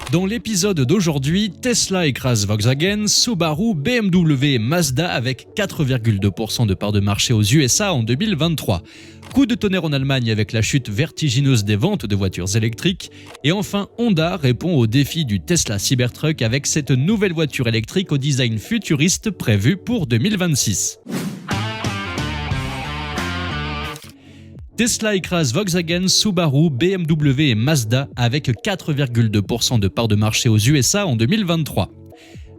Dans l'épisode d'aujourd'hui, Tesla écrase Volkswagen, Subaru, BMW et Mazda avec 4,2% de part de marché aux USA en 2023. Coup de tonnerre en Allemagne avec la chute vertigineuse des ventes de voitures électriques. Et enfin, Honda répond au défi du Tesla Cybertruck avec cette nouvelle voiture électrique au design futuriste prévue pour 2026. Tesla écrase Volkswagen, Subaru, BMW et Mazda avec 4,2% de part de marché aux USA en 2023.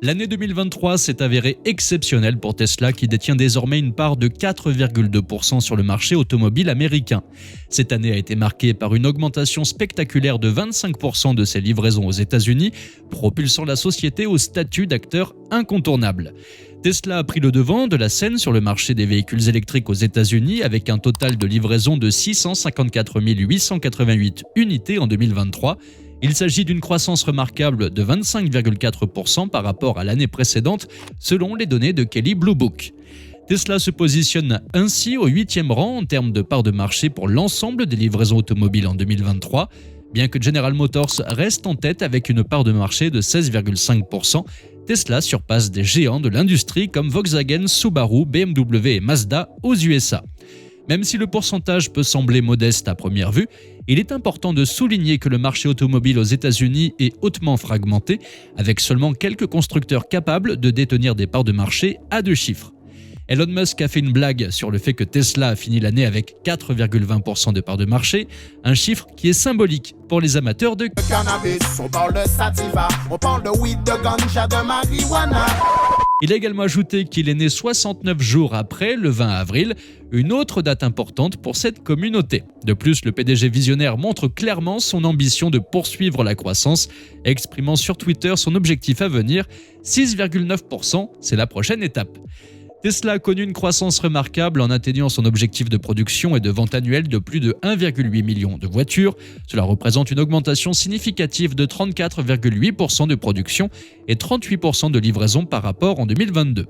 L'année 2023 s'est avérée exceptionnelle pour Tesla qui détient désormais une part de 4,2% sur le marché automobile américain. Cette année a été marquée par une augmentation spectaculaire de 25% de ses livraisons aux États-Unis, propulsant la société au statut d'acteur incontournable. Tesla a pris le devant de la scène sur le marché des véhicules électriques aux États-Unis avec un total de livraison de 654 888 unités en 2023. Il s'agit d'une croissance remarquable de 25,4% par rapport à l'année précédente, selon les données de Kelley Blue Book. Tesla se positionne ainsi au 8e rang en termes de part de marché pour l'ensemble des livraisons automobiles en 2023, bien que General Motors reste en tête avec une part de marché de 16,5%. Tesla surpasse des géants de l'industrie comme Volkswagen, Subaru, BMW et Mazda aux USA. Même si le pourcentage peut sembler modeste à première vue, il est important de souligner que le marché automobile aux États-Unis est hautement fragmenté, avec seulement quelques constructeurs capables de détenir des parts de marché à deux chiffres. Elon Musk a fait une blague sur le fait que Tesla a fini l'année avec 4,20% de part de marché, un chiffre qui est symbolique pour les amateurs de cannabis. On parle de sativa, on parle de weed, de ganja, de marijuana. Il a également ajouté qu'il est né 69 jours après, le 20 avril, une autre date importante pour cette communauté. De plus, le PDG visionnaire montre clairement son ambition de poursuivre la croissance, exprimant sur Twitter son objectif à venir, 6,9%, c'est la prochaine étape. Tesla a connu une croissance remarquable en atteignant son objectif de production et de vente annuelle de plus de 1,8 million de voitures. Cela représente une augmentation significative de 34,8% de production et 38% de livraison par rapport en 2022.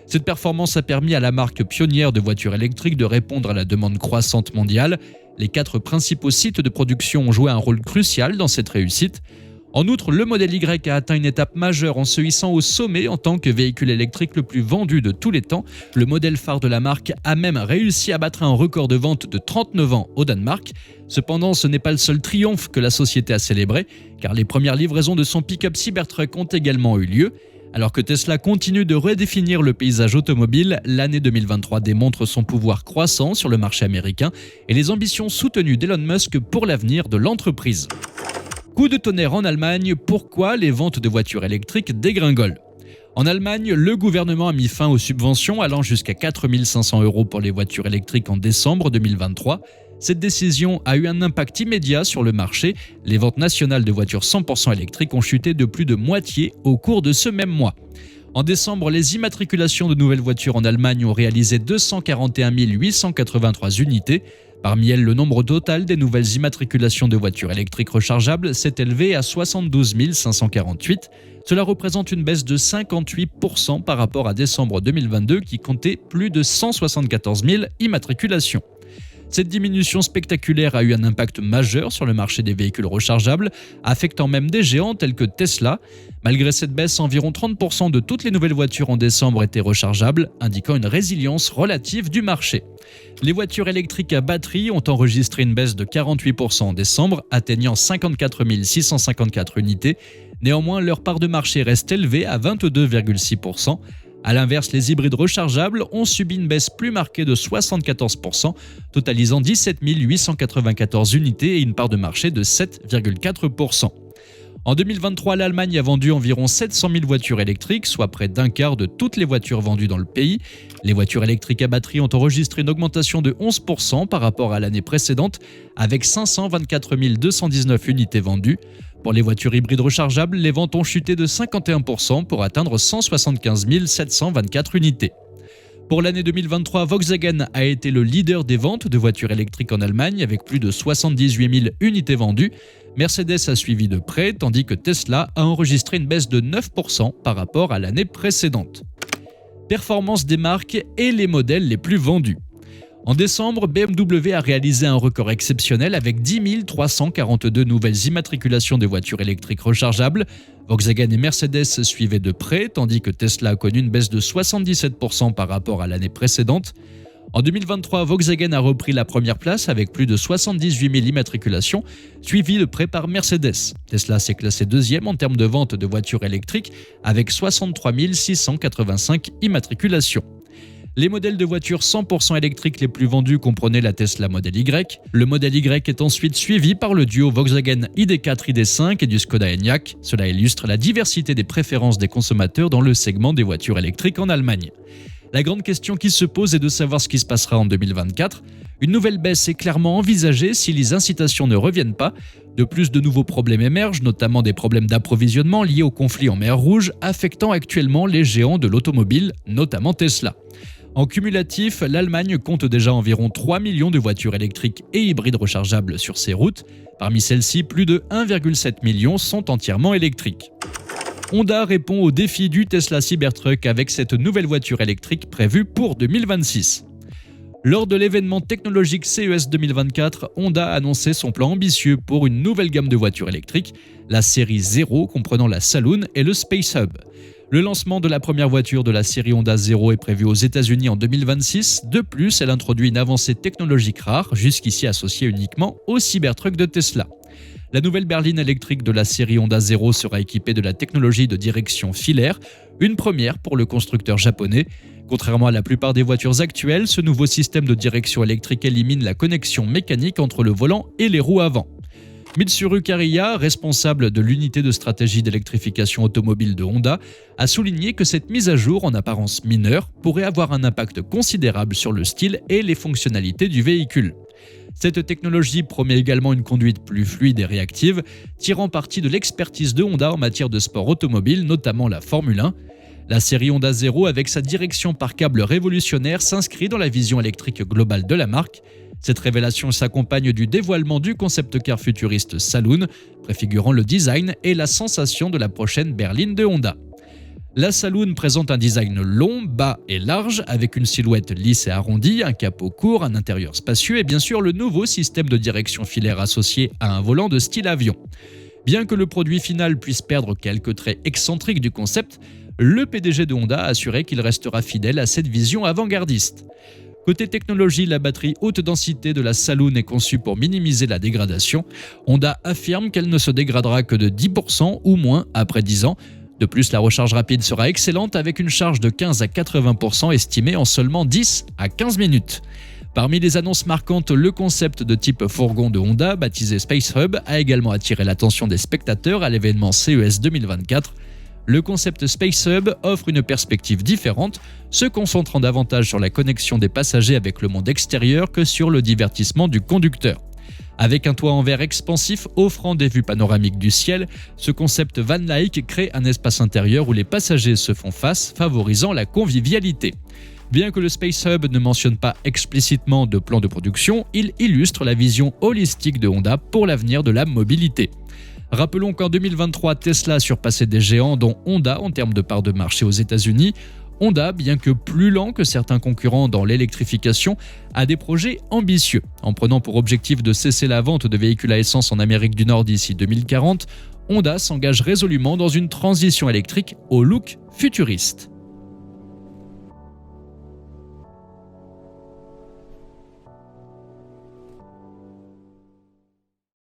Cette performance a permis à la marque pionnière de voitures électriques de répondre à la demande croissante mondiale. Les 4 principaux sites de production ont joué un rôle crucial dans cette réussite. En outre, le modèle Y a atteint une étape majeure en se hissant au sommet en tant que véhicule électrique le plus vendu de tous les temps. Le modèle phare de la marque a même réussi à battre un record de vente de 39 ans au Danemark. Cependant, ce n'est pas le seul triomphe que la société a célébré, car les premières livraisons de son pick-up Cybertruck ont également eu lieu. Alors que Tesla continue de redéfinir le paysage automobile, l'année 2023 démontre son pouvoir croissant sur le marché américain et les ambitions soutenues d'Elon Musk pour l'avenir de l'entreprise. Coup de tonnerre en Allemagne, pourquoi les ventes de voitures électriques dégringolent ? En Allemagne, le gouvernement a mis fin aux subventions allant jusqu'à 4 500 € pour les voitures électriques en décembre 2023. Cette décision a eu un impact immédiat sur le marché. Les ventes nationales de voitures 100% électriques ont chuté de plus de moitié au cours de ce même mois. En décembre, les immatriculations de nouvelles voitures en Allemagne ont réalisé 241 883 unités. Parmi elles, le nombre total des nouvelles immatriculations de voitures électriques rechargeables s'est élevé à 72 548. Cela représente une baisse de 58% par rapport à décembre 2022 qui comptait plus de 174 000 immatriculations. Cette diminution spectaculaire a eu un impact majeur sur le marché des véhicules rechargeables, affectant même des géants tels que Tesla. Malgré cette baisse, environ 30% de toutes les nouvelles voitures en décembre étaient rechargeables, indiquant une résilience relative du marché. Les voitures électriques à batterie ont enregistré une baisse de 48% en décembre, atteignant 54 654 unités. Néanmoins, leur part de marché reste élevée à 22,6%. A l'inverse, les hybrides rechargeables ont subi une baisse plus marquée de 74%, totalisant 17 894 unités et une part de marché de 7,4%. En 2023, l'Allemagne a vendu environ 700 000 voitures électriques, soit près d'un quart de toutes les voitures vendues dans le pays. Les voitures électriques à batterie ont enregistré une augmentation de 11% par rapport à l'année précédente, avec 524 219 unités vendues. Pour les voitures hybrides rechargeables, les ventes ont chuté de 51% pour atteindre 175 724 unités. Pour l'année 2023, Volkswagen a été le leader des ventes de voitures électriques en Allemagne avec plus de 78 000 unités vendues. Mercedes a suivi de près, tandis que Tesla a enregistré une baisse de 9% par rapport à l'année précédente. Performance des marques et les modèles les plus vendus. En décembre, BMW a réalisé un record exceptionnel avec 10 342 nouvelles immatriculations de voitures électriques rechargeables. Volkswagen et Mercedes suivaient de près, tandis que Tesla a connu une baisse de 77% par rapport à l'année précédente. En 2023, Volkswagen a repris la première place avec plus de 78 000 immatriculations, suivi de près par Mercedes. Tesla s'est classé deuxième en termes de vente de voitures électriques avec 63 685 immatriculations. Les modèles de voitures 100% électriques les plus vendus comprenaient la Tesla Model Y. Le Model Y est ensuite suivi par le duo Volkswagen ID4 ID5 et du Skoda Enyaq. Cela illustre la diversité des préférences des consommateurs dans le segment des voitures électriques en Allemagne. La grande question qui se pose est de savoir ce qui se passera en 2024. Une nouvelle baisse est clairement envisagée si les incitations ne reviennent pas. De plus, de nouveaux problèmes émergent, notamment des problèmes d'approvisionnement liés au conflit en mer Rouge, affectant actuellement les géants de l'automobile, notamment Tesla. En cumulatif, l'Allemagne compte déjà environ 3 millions de voitures électriques et hybrides rechargeables sur ses routes. Parmi celles-ci, plus de 1,7 million sont entièrement électriques. Honda répond au défi du Tesla Cybertruck avec cette nouvelle voiture électrique prévue pour 2026. Lors de l'événement technologique CES 2024, Honda a annoncé son plan ambitieux pour une nouvelle gamme de voitures électriques, la série 0 comprenant la Saloon et le Space Hub. Le lancement de la première voiture de la série Honda 0 est prévu aux États-Unis en 2026. De plus, elle introduit une avancée technologique rare, jusqu'ici associée uniquement au Cybertruck de Tesla. La nouvelle berline électrique de la série Honda 0 sera équipée de la technologie de direction filaire, une première pour le constructeur japonais. Contrairement à la plupart des voitures actuelles, ce nouveau système de direction électrique élimine la connexion mécanique entre le volant et les roues avant. Mitsuru Kariya, responsable de l'unité de stratégie d'électrification automobile de Honda, a souligné que cette mise à jour, en apparence mineure, pourrait avoir un impact considérable sur le style et les fonctionnalités du véhicule. Cette technologie promet également une conduite plus fluide et réactive, tirant parti de l'expertise de Honda en matière de sport automobile, notamment la Formule 1. La série Honda 0, avec sa direction par câble révolutionnaire, s'inscrit dans la vision électrique globale de la marque. Cette révélation s'accompagne du dévoilement du concept car futuriste Saloon, préfigurant le design et la sensation de la prochaine berline de Honda. La Saloon présente un design long, bas et large, avec une silhouette lisse et arrondie, un capot court, un intérieur spacieux et bien sûr le nouveau système de direction filaire associé à un volant de style avion. Bien que le produit final puisse perdre quelques traits excentriques du concept, le PDG de Honda a assuré qu'il restera fidèle à cette vision avant-gardiste. Côté technologie, la batterie haute densité de la Saloon est conçue pour minimiser la dégradation. Honda affirme qu'elle ne se dégradera que de 10% ou moins après 10 ans. De plus, la recharge rapide sera excellente avec une charge de 15 à 80% estimée en seulement 10 à 15 minutes. Parmi les annonces marquantes, le concept de type fourgon de Honda, baptisé Space Hub, a également attiré l'attention des spectateurs à l'événement CES 2024. Le concept Space Hub offre une perspective différente, se concentrant davantage sur la connexion des passagers avec le monde extérieur que sur le divertissement du conducteur. Avec un toit en verre expansif offrant des vues panoramiques du ciel, ce concept van-like crée un espace intérieur où les passagers se font face, favorisant la convivialité. Bien que le Space Hub ne mentionne pas explicitement de plan de production, il illustre la vision holistique de Honda pour l'avenir de la mobilité. Rappelons qu'en 2023, Tesla a surpassé des géants dont Honda en termes de part de marché aux États-Unis. Honda, bien que plus lent que certains concurrents dans l'électrification, a des projets ambitieux. En prenant pour objectif de cesser la vente de véhicules à essence en Amérique du Nord d'ici 2040, Honda s'engage résolument dans une transition électrique au look futuriste.